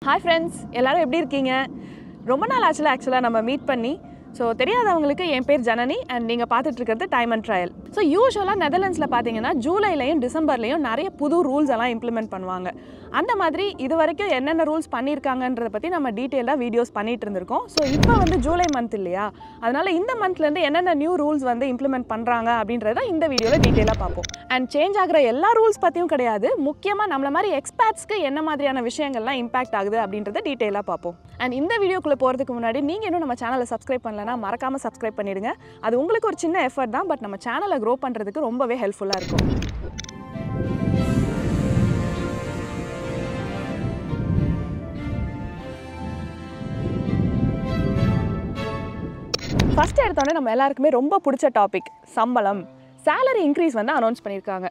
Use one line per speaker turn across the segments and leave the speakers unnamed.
Hi friends, எல்லாரும் எப்படி இருக்கீங்க? ரொம்ப நாள் ஆக்சுவலா நம்ம மீட் பண்ணி ஸோ தெரியாதவங்களுக்கு என் பேர் ஜனனி அண்ட் நீங்கள் பார்த்துட்டு இருக்கிறது டைம் அண்ட் ட்ரையல். ஸோ யூஸ்வலாக நெதர்லாண்ட்ஸில் பார்த்தீங்கன்னா ஜூலைலையும் டிசம்பர்லையும் நிறைய புது ரூல்ஸ் எல்லாம் இம்ப்ளிமெண்ட் பண்ணுவாங்க. அந்த மாதிரி இது வரைக்கும் என்னென்ன ரூல்ஸ் பண்ணியிருக்காங்கன்றதை பற்றி நம்ம டீட்டெயிலாக வீடியோஸ் பண்ணிட்டு இருந்திருக்கோம். ஸோ இப்போ வந்து ஜூலை மந்த் இல்லையா, அதனால் இந்த மந்த்லேருந்து என்னென்ன நியூ ரூல்ஸ் வந்து இம்ப்ளிமெண்ட் பண்ணுறாங்க அப்படின்றத இந்த வீடியோவில் டீட்டெயிலாக பார்ப்போம். அண்ட் சேஞ்ச் ஆகிற எல்லா ரூல்ஸ் பற்றியும் கிடையாது, முக்கியமாக நம்மள மாதிரி எக்ஸ்பர்ட்ஸ்க்கு என்ன மாதிரியான விஷயங்கள்லாம் இம்பாக்ட் ஆகுது அப்படின்றத டீட்டெயிலாக பார்ப்போம். அண்ட் இந்த வீடியோக்குள்ளே போகிறதுக்கு முன்னாடி நீங்கள் இன்னும் நம்ம சேனலை சப்ஸ்கிரைப் பண்ணலன்னா மறக்காமல் சப்ஸ்கிரைப் பண்ணிடுங்க. அது உங்களுக்கு ஒரு சின்ன எஃபர்ட் தான், பட் நம்ம சேனலை க்ரோ பண்ணுறதுக்கு ரொம்பவே ஹெல்ப்ஃபுல்லாக இருக்கும். ஃபர்ஸ்ட் எடுத்தோடனே நம்ம எல்லாருக்குமே ரொம்ப பிடிச்ச டாபிக் சம்பளம். சேலரி இன்க்ரீஸ் வந்து அனௌன்ஸ் பண்ணியிருக்காங்க.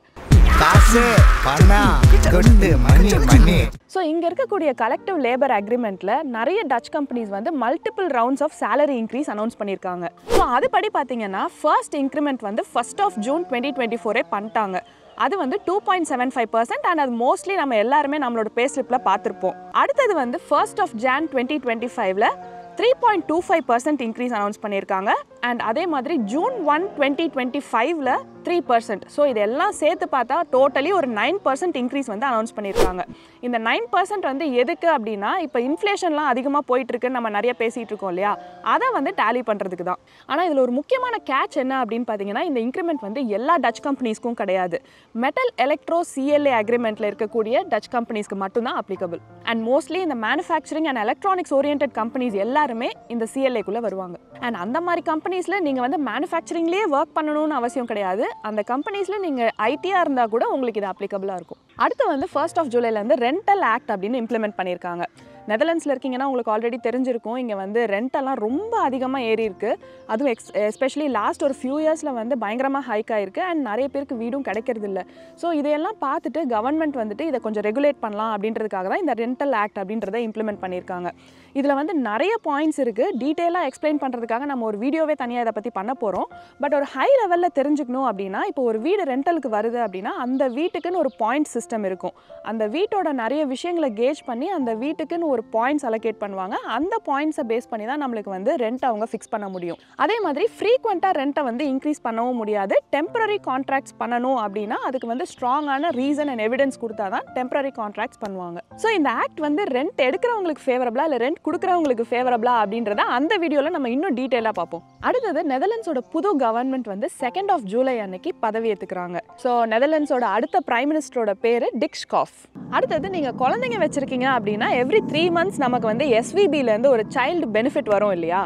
ஸோ இங்கே இருக்கக்கூடிய கலெக்டிவ் லேபர் அக்ரிமெண்ட்டில் நிறைய டச் கம்பெனிஸ் வந்து multiple rounds of salary increase announce பண்ணியிருக்காங்க. ஸோ அதுபடி பார்த்தீங்கன்னா ஃபர்ஸ்ட் இன்க்ரிமெண்ட் வந்து 1st of June 2024 பண்ணிட்டாங்க. அது வந்து 2.75% அண்ட் அது மோஸ்ட்லி நம்ம எல்லாருமே நம்மளோட பே ஸ்லிப்பில் பார்த்துருப்போம். அடுத்தது வந்து 1st of Jan 2025 3.25% increase announce பண்ணியிருக்காங்க. அண்ட் அதே மாதிரி June 1, 2025 3%. ஸோ இதெல்லாம் சேர்த்து பார்த்தா டோட்டலி ஒரு 9% இன்க்ரீஸ் வந்து அனௌன்ஸ் பண்ணியிருக்காங்க. இந்த 9% வந்து எதுக்கு அப்படின்னா, இப்போ இன்ஃப்ளேஷன்லாம் அதிகமாக போயிட்டுருக்குன்னு நம்ம நிறைய பேசிகிட்டு இருக்கோம் இல்லையா, அதை வந்து டேலி பண்ணுறதுக்கு தான். ஆனால் இதில் ஒரு முக்கியமான கேட்ச் என்ன அப்படின்னு பார்த்தீங்கன்னா, இந்த இன்க்ரிமெண்ட் வந்து எல்லா டச் கம்பெனிஸ்க்கும் கிடையாது. மெட்டல் எலக்ட்ரோ CLA அக்ரிமெண்ட்டில் இருக்கக்கூடிய டச் கம்பெனிஸ்க்கு மட்டும்தான் அப்ளிகபிள். அண்ட் மோஸ்ட்லி இந்த manufacturing and electronics oriented companies எல்லாருமே இந்த CLAக்குள்ளே வருவாங்க. அண்ட் அந்த மாதிரி கம்பெனிஸில் நீங்கள் வந்து மேனுஃபேக்சரிங்லேயே ஒர்க் பண்ணணும்னு அவசியம் கிடையாது. அந்த கம்பெனிஸில் நீங்கள் ஐடியாக இருந்தால் கூட உங்களுக்கு இது அப்ளிகபிளாக இருக்கும். அடுத்து வந்து 1st of Julyலேருந்து ரெண்டல் ஆக்ட் அப்படின்னு இம்ப்ளிமெண்ட் பண்ணியிருக்காங்க. நெதர்லாண்ட்ஸில் இருக்கீங்கன்னா உங்களுக்கு ஆல்ரெடி தெரிஞ்சிருக்கும், இங்கே வந்து ரெண்டெல்லாம் ரொம்ப அதிகமாக ஏறி இருக்குது. அதுவும் எஸ்பெஷலி லாஸ்ட் ஒரு ஃபியூ இயர்ஸில் வந்து பயங்கரமாக ஹைக் ஆகிருக்கு அண்ட் நிறைய பேருக்கு வீடும் கிடைக்கிறது இல்லை. ஸோ இதையெல்லாம் பார்த்துட்டு கவர்மெண்ட் வந்துட்டு இதை கொஞ்சம் ரெகுலேட் பண்ணலாம் அப்படின்றதுக்காக தான் இந்த ரெண்டல் ஆக்ட் அப்படின்றத இம்ப்ளிமெண்ட் பண்ணியிருக்காங்க. இதில் வந்து நிறைய பாயிண்ட்ஸ் இருக்குது. டீட்டெயிலாக எக்ஸ்பிளைன் பண்ணுறதுக்காக நம்ம ஒரு வீடியோவே தனியாக இதை பற்றி பண்ண போகிறோம். பட் ஒரு ஹை லெவலில் தெரிஞ்சுக்கணும் அப்படின்னா, இப்போ ஒரு வீடு ரெண்டலுக்கு வருது அப்படின்னா அந்த வீட்டுக்குன்னு ஒரு பாயிண்ட் சிஸ்டம் இருக்கும். அந்த வீட்டோட நிறைய விஷயங்களை கேஜ் பண்ணி அந்த வீட்டுக்குன்னு ஒரு பாயிண்ட்ஸ் அலோகேட் பண்ணுவாங்க. அந்த பாயிண்ட்ஸை பேஸ் பண்ணி தான் நம்மளுக்கு வந்து ரெண்ட் அவங்க ஃபிக்ஸ் பண்ண முடியும். அதே மாதிரி ஃப்ரீக்வெண்ட்டாக ரெண்ட்டை வந்து இன்க்ரீஸ் பண்ணவும் முடியாது. டெம்பரரி கான்ட்ராக்ட்ஸ் பண்ணணும் அப்படின்னா அதுக்கு வந்து ஸ்ட்ராங்கான ரீசன் அண்ட் எவிடன்ஸ் கொடுத்தா தான் டெம்பரரி கான்ட்ராக்ட்ஸ் பண்ணுவாங்க. ஸோ இந்த ஆக்ட் வந்து ரெண்ட் எடுக்கிறவங்களுக்கு ஃபேவரபிளா இல்லை ரெண்ட் கொடுக்குறவங்களுக்கு ஃபேவரபிளா அப்படின்றத அந்த வீடியோவில் நம்ம இன்னும் டீட்டெயிலாக பார்ப்போம். அடுத்தது நெதர்லாண்ட்ஸோட புது கவர்மெண்ட் வந்து 2nd of July அன்னைக்கு பதவி ஏற்றுக்கிறாங்க. ஸோ நெதர்லாண்ட்ஸோட அடுத்த பிரைம் மினிஸ்டரோட பேர் டிக் ஷாஃப். அடுத்தது நீங்கள் குழந்தைங்க வச்சுருக்கீங்க அப்படின்னா எவ்ரி 3 months நமக்கு வந்து SVBலேருந்து ஒரு சைல்டு பெனிஃபிட் வரும் இல்லையா,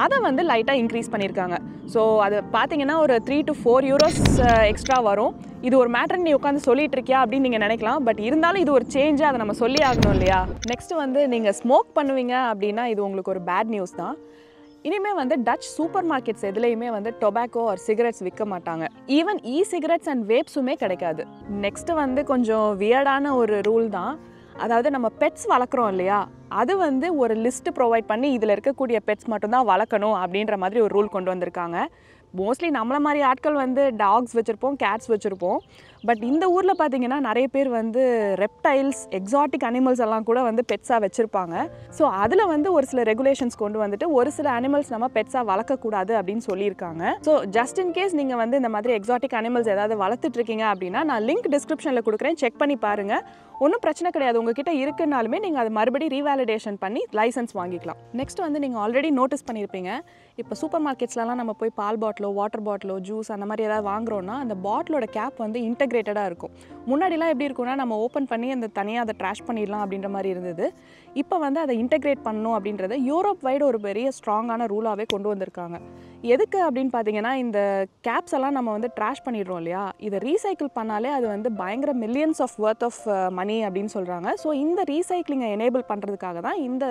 அதை வந்து லைட்டாக இன்க்ரீஸ் பண்ணியிருக்காங்க. ஸோ அது பார்த்தீங்கன்னா ஒரு 3 to 4 euros எக்ஸ்ட்ரா வரும். இது ஒரு மேட்டர் நீ உட்காந்து சொல்லிட்டு இருக்கியா அப்படின்னு நீங்கள் நினைக்கலாம். பட் இருந்தாலும் இது ஒரு சேஞ்சு, அதை நம்ம சொல்லி ஆகணும் இல்லையா. நெக்ஸ்ட் வந்து நீங்கள் ஸ்மோக் பண்ணுவீங்க அப்படின்னா இது உங்களுக்கு ஒரு பேட் நியூஸ் தான். இனிமேல் வந்து டச் சூப்பர் மார்க்கெட்ஸ் எதுலேயுமே வந்து டொபாக்கோ ஆர் சிகரெட்ஸ் விற்க மாட்டாங்க. ஈவன் சிகரெட்ஸ் அண்ட் வேப்ஸுமே கிடைக்காது. நெக்ஸ்ட் வந்து கொஞ்சம் வியர்டான ஒரு ரூல் தான். அதாவது நம்ம பெட்ஸ் வளர்க்குறோம் இல்லையா, அது வந்து ஒரு லிஸ்ட்டு ப்ரொவைட் பண்ணி இதில் இருக்கக்கூடிய பெட்ஸ் மட்டும்தான் வளர்க்கணும் அப்படின்ற மாதிரி ஒரு ரூல் கொண்டு வந்திருக்காங்க. மோஸ்ட்லி நம்மளை மாதிரி ஆட்கள் வந்து டாக்ஸ் வச்சுருப்போம், கேட்ஸ் வச்சுருப்போம். பட் இந்த ஊரில் பார்த்தீங்கன்னா நிறைய பேர் வந்து ரெப்டைல்ஸ், எக்ஸாட்டிக் அனிமல்ஸ் எல்லாம் கூட வந்து பெட்ஸாக வச்சுருப்பாங்க. ஸோ அதில் வந்து ஒரு சில ரெகுலேஷன்ஸ் கொண்டு வந்துட்டு ஒரு சில அனிமல்ஸ் நம்ம பெட்ஸாக வளர்க்கக்கூடாது அப்படின்னு சொல்லியிருக்காங்க. ஸோ ஜஸ்ட் இன் கேஸ் நீங்கள் வந்து இந்த மாதிரி எக்ஸாட்டிக் அனிமல்ஸ் ஏதாவது வளர்த்துட்டு இருக்கீங்க அப்படின்னா நான் லிங்க் டிஸ்கிரிப்ஷனில் கொடுக்குறேன், செக் பண்ணி பாருங்கள். ஒன்றும் பிரச்சனை கிடையாது. உங்ககிட்ட இருக்குனாலுமே நீங்கள் அது மறுபடியும் ரீவேலிடேஷன் பண்ணி லைசன்ஸ் வாங்கிக்கலாம். நெக்ஸ்ட் வந்து நீங்கள் ஆல்ரெடி நோட்டீஸ் பண்ணியிருப்பீங்க, இப்போ சூப்பர் மார்க்கெட்ஸ்லாம் நம்ம போய் பால் பாட்டிலோ வாட்டர் பாட்டிலோ ஜூஸ் அந்த மாதிரி ஏதாவது வாங்குறோன்னா அந்த பாட்டிலோட கேப் வந்து இன்டகிரேட்டடாக இருக்கும். முன்னாடிலாம் எப்படி இருக்குன்னா நம்ம ஓப்பன் பண்ணி அந்த தனியாக அதை ட்ராஷ் பண்ணிடலாம் அப்படின்ற மாதிரி இருந்தது. இப்போ வந்து அதை இன்டகிரேட் பண்ணணும் அப்படின்றத யூரோப் வைடு ஒரு பெரிய ஸ்ட்ராங்கான ரூலாகவே கொண்டு வந்திருக்காங்க. எதுக்கு அப்படின்னு பார்த்தீங்கன்னா, இந்த கேப்ஸ் எல்லாம் நம்ம வந்து ட்ராஷ் பண்ணிடுறோம் இல்லையா, இதை ரீசைக்கிள் பண்ணாலே அது வந்து பயங்கர millions of worth of money அப்படின்னு சொல்கிறாங்க. ஸோ இந்த ரீசைக்ளிங்கை எனேபிள் பண்ணுறதுக்காக தான் இந்த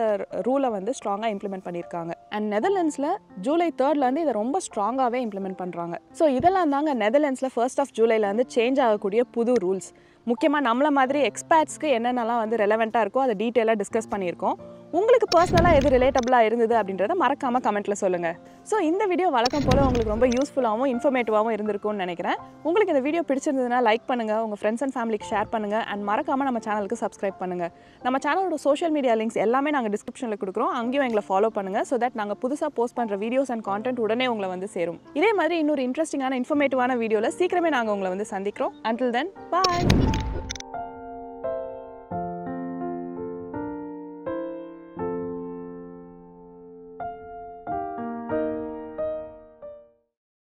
ரூலை வந்து ஸ்ட்ராங்காக இம்ப்ளிமெண்ட் பண்ணியிருக்காங்க. அண்ட் நெதர்லாண்ட்ஸில் July 3 இதை ரொம்ப ஸ்ட்ராங்காகவே இம்ப்ளிமெண்ட் பண்ணுறாங்க. ஸோ இதெல்லாம் தாங்க நெதர்லாண்ட்ஸில் 1st of Julyலேருந்து சேஞ்ச் ஆகக்கூடிய புது ரூல்ஸ். முக்கியமாக நம்மள மாதிரி எக்ஸ்பர்ட்ஸ்க்கு என்னென்னலாம் வந்து ரெலவெண்ட்டாக இருக்கோ அதை டீட்டெயிலாக டிஸ்கஸ் பண்ணியிருக்கோம். உங்களுக்கு பர்சனலாக எது ரிலேட்டபிளாக இருந்தது அப்படின்றத மறக்காமல் கமெண்ட்டில் சொல்லுங்கள். ஸோ இந்த வீடியோ வழக்கம் போல் உங்களுக்கு ரொம்ப யூஸ்ஃபுல்லாகவும் இன்ஃபர்மேட்டிவாகவும் இருந்திருக்கும்னு நினைக்கிறேன். உங்களுக்கு இந்த வீடியோ பிடிச்சிருந்ததுன்னா லைக் பண்ணுங்கள், உங்கள் ஃப்ரெண்ட்ஸ் அண்ட் ஃபேமிலிக்கு ஷேர் பண்ணுங்கள், அண்ட் மறக்காமல் நம்ம சேனலுக்கு சப்ஸ்கிரைப் பண்ணுங்கள். நம்ம சேனலோட சோஷியல் மீடியா லிங்க்ஸ் எல்லாமே நாங்கள் டிஸ்கிரிப்ஷனில் கொடுக்குறோம். அங்கேயும் எங்களை ஃபாலோ பண்ணுங்கள். ஸோ தட் நாங்கள் புதுசாக போஸ்ட் பண்ணுற வீடியோஸ் அண்ட் கான்டென்ட் உடனே உங்களை வந்து சேரும். இதே மாதிரி இன்னொரு இன்ட்ரெஸ்டிங்கான இன்ஃபர்மேட்டிவான வீடியோவில் சீக்கிரமே நாங்கள் உங்களை வந்து சந்திக்கிறோம். Until then, bye.